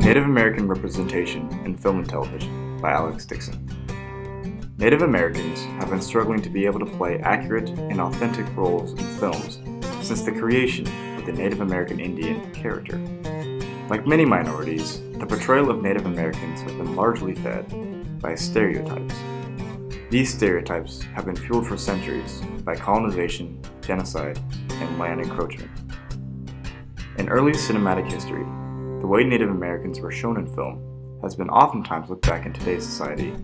Native American Representation in Film and Television by Alex Dixon. Native Americans have been struggling to be able to play accurate and authentic roles in films since the creation of the Native American Indian character. Like many minorities, the portrayal of Native Americans has been largely fed by stereotypes. These stereotypes have been fueled for centuries by colonization, genocide, and land encroachment. In early cinematic history, the way Native Americans were shown in film has been oftentimes looked back in today's society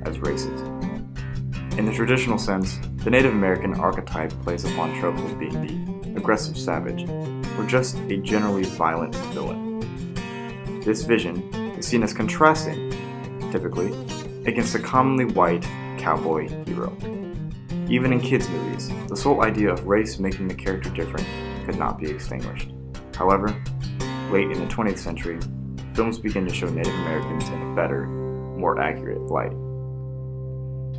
as racist. In the traditional sense, the Native American archetype plays upon tropes of being the aggressive savage, or just a generally violent villain. This vision is seen as contrasting, typically, against a commonly white cowboy hero. Even in kids' movies, the sole idea of race making the character different could not be extinguished. However, late in the 20th century, films began to show Native Americans in a better, more accurate light.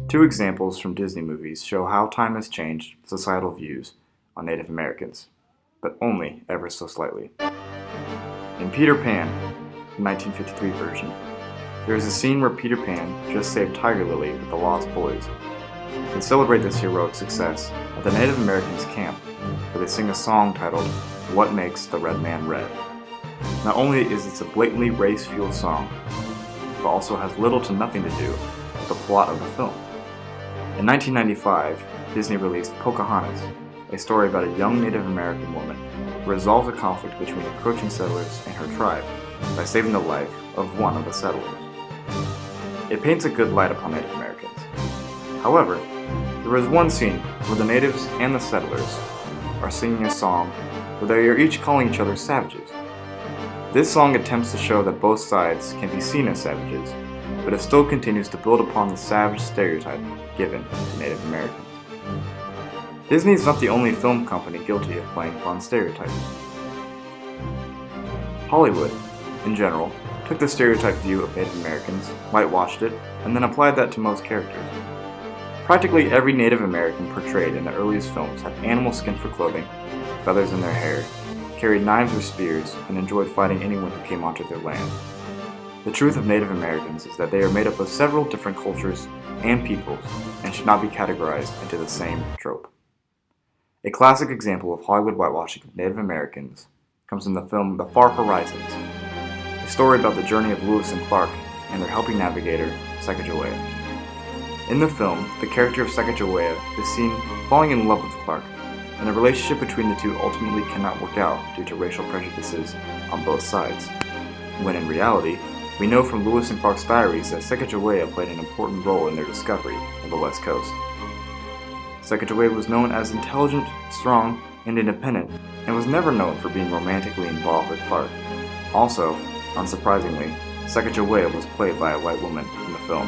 Two examples from Disney movies show how time has changed societal views on Native Americans, but only ever so slightly. In Peter Pan, the 1953 version, there is a scene where Peter Pan just saved Tiger Lily with the Lost Boys. They celebrate this heroic success at the Native Americans' camp, where they sing a song titled "What Makes the Red Man Red." Not only is it a blatantly race-fueled song, but also has little to nothing to do with the plot of the film. In 1995, Disney released Pocahontas, a story about a young Native American woman who resolves a conflict between encroaching settlers and her tribe by saving the life of one of the settlers. It paints a good light upon Native Americans. However, there is one scene where the natives and the settlers are singing a song where they are each calling each other savages. This song attempts to show that both sides can be seen as savages, but it still continues to build upon the savage stereotype given to Native Americans. Disney is not the only film company guilty of playing upon stereotypes. Hollywood, in general, took the stereotype view of Native Americans, whitewashed it, and then applied that to most characters. Practically every Native American portrayed in the earliest films had animal skin for clothing, feathers in their hair, carried knives or spears, and enjoyed fighting anyone who came onto their land. The truth of Native Americans is that they are made up of several different cultures and peoples and should not be categorized into the same trope. A classic example of Hollywood whitewashing of Native Americans comes in the film The Far Horizons, a story about the journey of Lewis and Clark and their helping navigator, Sacagawea. In the film, the character of Sacagawea is seen falling in love with Clark, and the relationship between the two ultimately cannot work out due to racial prejudices on both sides, when in reality, we know from Lewis and Clark's diaries that Sacagawea played an important role in their discovery of the West Coast. Sacagawea was known as intelligent, strong, and independent, and was never known for being romantically involved with Clark. Also, unsurprisingly, Sacagawea was played by a white woman in the film.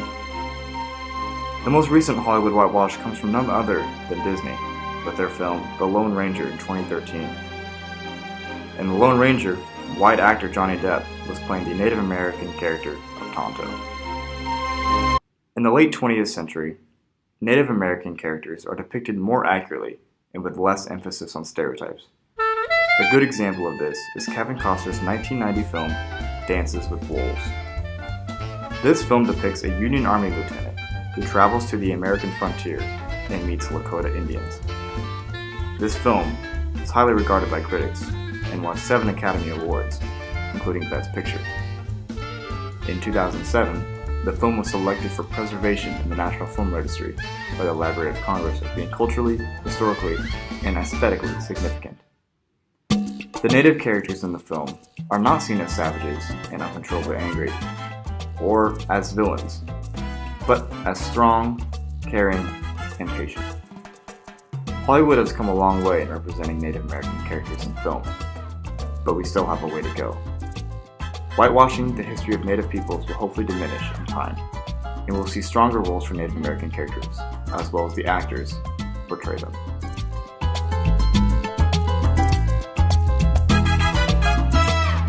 The most recent Hollywood whitewash comes from none other than Disney, with their film The Lone Ranger in 2013. In The Lone Ranger, white actor Johnny Depp was playing the Native American character of Tonto. In the late 20th century, Native American characters are depicted more accurately and with less emphasis on stereotypes. A good example of this is Kevin Costner's 1990 film Dances with Wolves. This film depicts a Union Army lieutenant who travels to the American frontier and meets Lakota Indians. This film is highly regarded by critics and won 7 Academy Awards, including Best Picture. In 2007, the film was selected for preservation in the National Film Registry by the Library of Congress as being culturally, historically, and aesthetically significant. The native characters in the film are not seen as savages and uncontrollably angry, or as villains, but as strong, caring, and patient. Hollywood has come a long way in representing Native American characters in film, but we still have a way to go. Whitewashing the history of Native peoples will hopefully diminish in time, and we'll see stronger roles for Native American characters, as well as the actors who portray them.